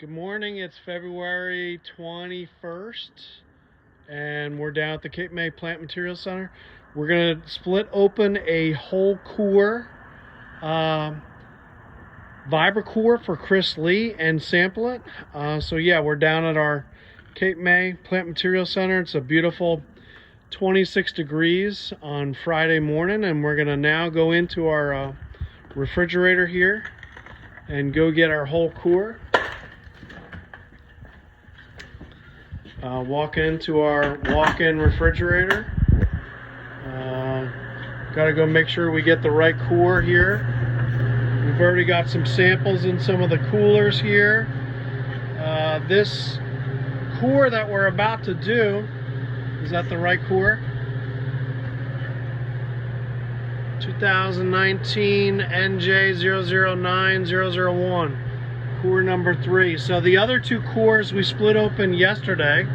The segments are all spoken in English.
Good morning, it's February 21st and we're down at the Cape May Plant Material Center. We're going to split open a whole core Vibra core for Chris Lee and sample it. So yeah, we're down at our Cape May Plant Material Center. It's a beautiful 26 degrees on Friday morning, and we're going to now go into our refrigerator here and go get our whole core. Walk into our walk-in refrigerator. Got to go make sure we get the right core here. We've already got some samples in some of the coolers here. This core that we're about to do, is that the right core? 2019 NJ009001. Core number 3. So the other two cores we split open yesterday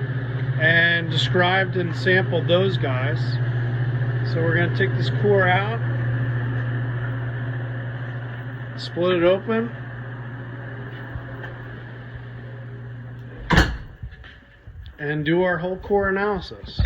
and described and sampled those guys. So we're going to take this core out, split it open, and do our whole core analysis.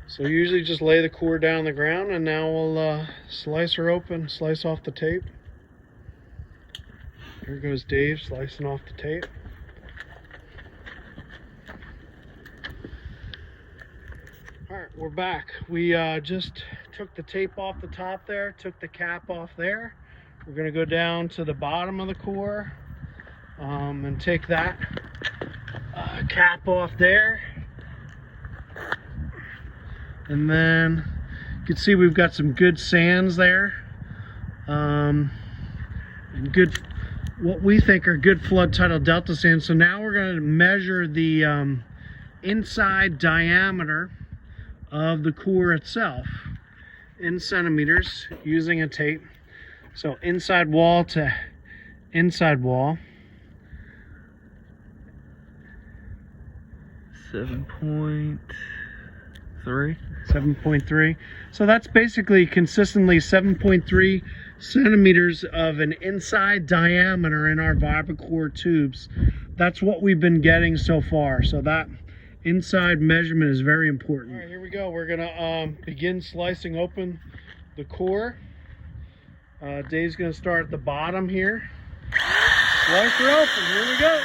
So usually just lay the core down on the ground, and now we'll slice her open, slice off the tape. Here goes Dave slicing off the tape. Alright, we're back. We just took the tape off the top there, took the cap off there. We're going to go down to the bottom of the core and take that cap off there. And then you can see we've got some good sands there, and good, what we think are good flood tidal delta sands. So now we're going to measure the inside diameter of the core itself in centimeters using a tape. So inside wall to inside wall, 7.3. So that's basically consistently 7.3 centimeters of an inside diameter in our Vibra core tubes. That's what we've been getting so far. So that inside measurement is very important. All right, here we go. We're gonna begin slicing open the core. Dave's gonna start at the bottom here. Slice her open. Here we go.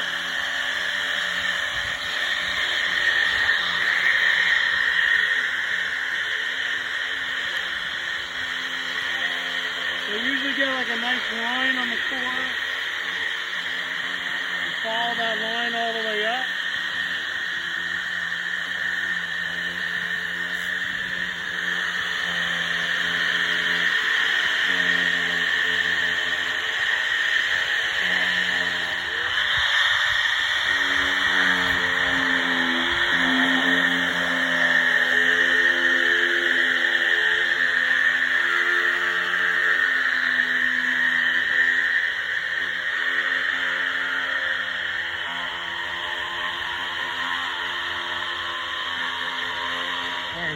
So you usually get like a nice line on the core. You follow that line all the way up.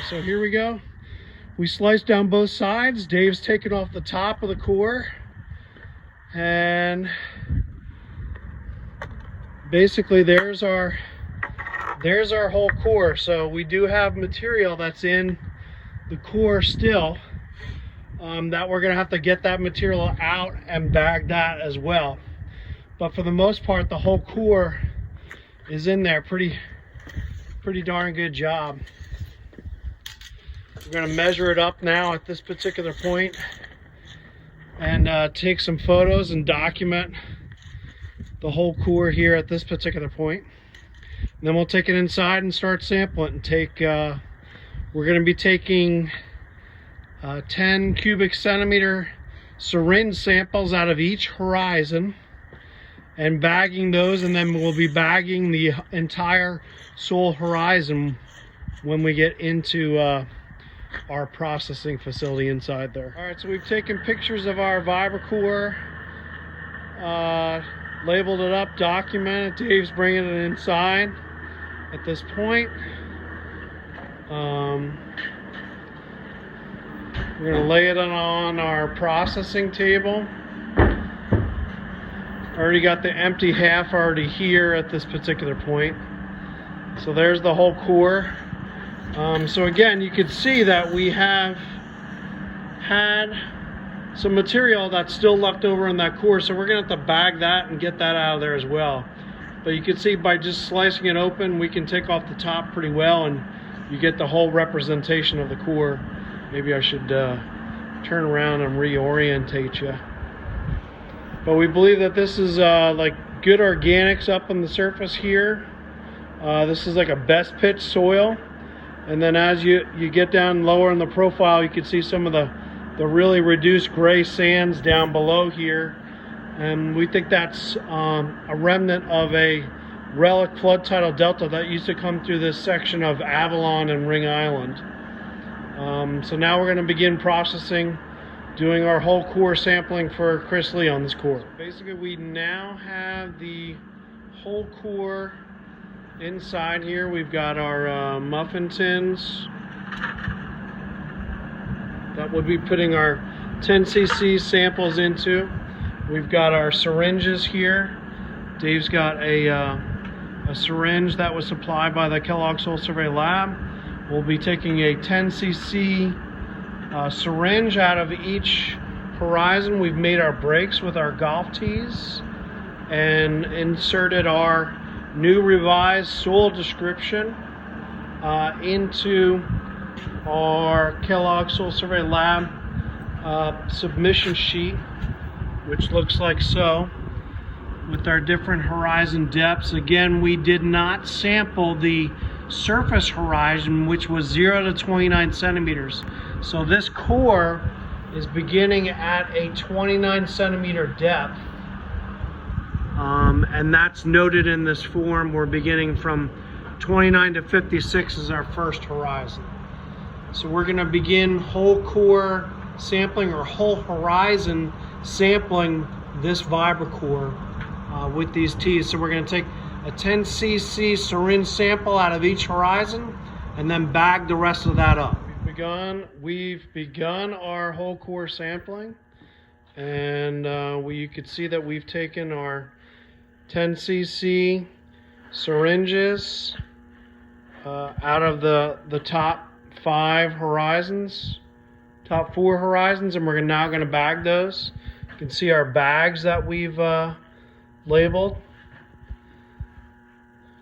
So here we go. We sliced down both sides. Dave's taking off the top of the core, and basically there's our whole core. So we do have material that's in the core still, that we're gonna have to get that material out and bag that as well. But for the most part, the whole core is in there. Pretty darn good job. We're going to measure it up now at this particular point and take some photos and document the whole core here at this particular point. And then we'll take it inside and start sampling and take, we're going to be taking 10 cubic centimeter syringe samples out of each horizon and bagging those, and then we'll be bagging the entire sole horizon when we get into our processing facility inside there. All right, so we've taken pictures of our Vibra core, labeled it up, documented. Dave's bringing it inside at this point. We're going to lay it on our processing table. Already got the empty half already here at this particular point. So there's the whole core. So again, you can see that we have had some material that's still left over in that core, so we're going to have to bag that and get that out of there as well. But you can see by just slicing it open, we can take off the top pretty well, and you get the whole representation of the core. Maybe I should turn around and reorientate you. But we believe that this is like good organics up on the surface here. This is like a best pitch soil. And then as you get down lower in the profile, you can see some of the really reduced gray sands down below here. And we think that's a remnant of a relic flood tidal delta that used to come through this section of Avalon and Ring Island. So now we're going to begin processing, doing our whole core sampling for Chris Lee on this core. Basically, we now have the whole core inside here. We've got our muffin tins that we'll be putting our 10cc samples into. We've got our syringes here. Dave's got a syringe that was supplied by the Kellogg Soil Survey Lab. We'll be taking a 10cc syringe out of each horizon. We've made our breaks with our golf tees and inserted our new revised soil description into our Kellogg Soil Survey Lab submission sheet, which looks like so, with our different horizon depths. Again, we did not sample the surface horizon, which was 0 to 29 centimeters. So this core is beginning at a 29 centimeter depth. And that's noted in this form. We're beginning from 29 to 56 is our first horizon. So we're going to begin whole core sampling, or whole horizon sampling, this vibrocore with these teas. So we're going to take a 10cc syringe sample out of each horizon and then bag the rest of that up. We've begun our whole core sampling, and you could see that we've taken our 10cc syringes out of the top 4 horizons, and we're now going to bag those. You can see our bags that we've labeled.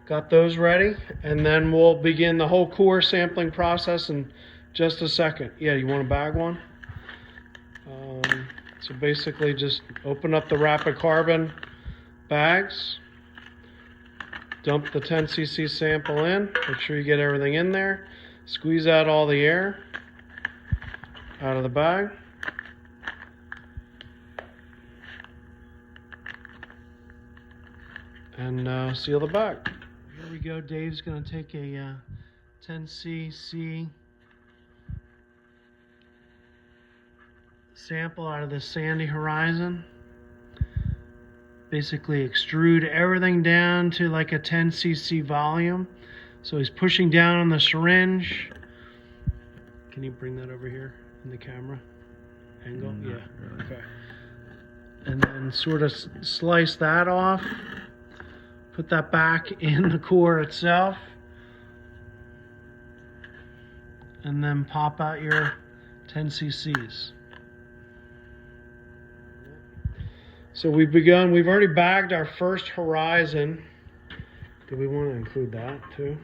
Got those ready, and then we'll begin the whole core sampling process in just a second. Yeah, you want to bag one? So basically just open up the rapid carbon bags, dump the 10cc sample in, make sure you get everything in there, squeeze out all the air out of the bag, and seal the bag. Here we go. Dave's going to take a 10cc sample out of the sandy horizon. Basically extrude everything down to like a 10cc volume. So he's pushing down on the syringe. Can you bring that over here in the camera angle? Yeah. Okay. And then sort of slice that off. Put that back in the core itself. And then pop out your 10cc's. So we've already bagged our first horizon. Do we want to include that too?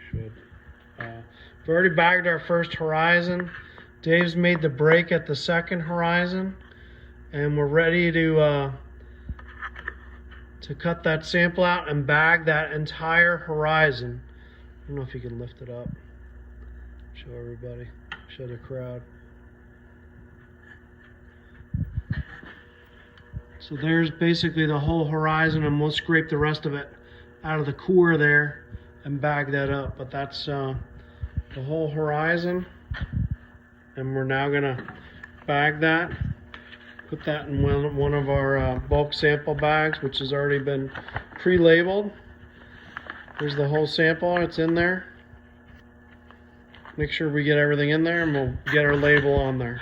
Should. We've already bagged our first horizon. Dave's made the break at the second horizon, and we're ready to cut that sample out and bag that entire horizon. I don't know if you can lift it up. Show everybody. Show the crowd. So there's basically the whole horizon, and we'll scrape the rest of it out of the core there and bag that up. But that's the whole horizon, and we're now going to bag that, put that in one of our bulk sample bags, which has already been pre-labeled. Here's the whole sample. It's in there. Make sure we get everything in there, and we'll get our label on there.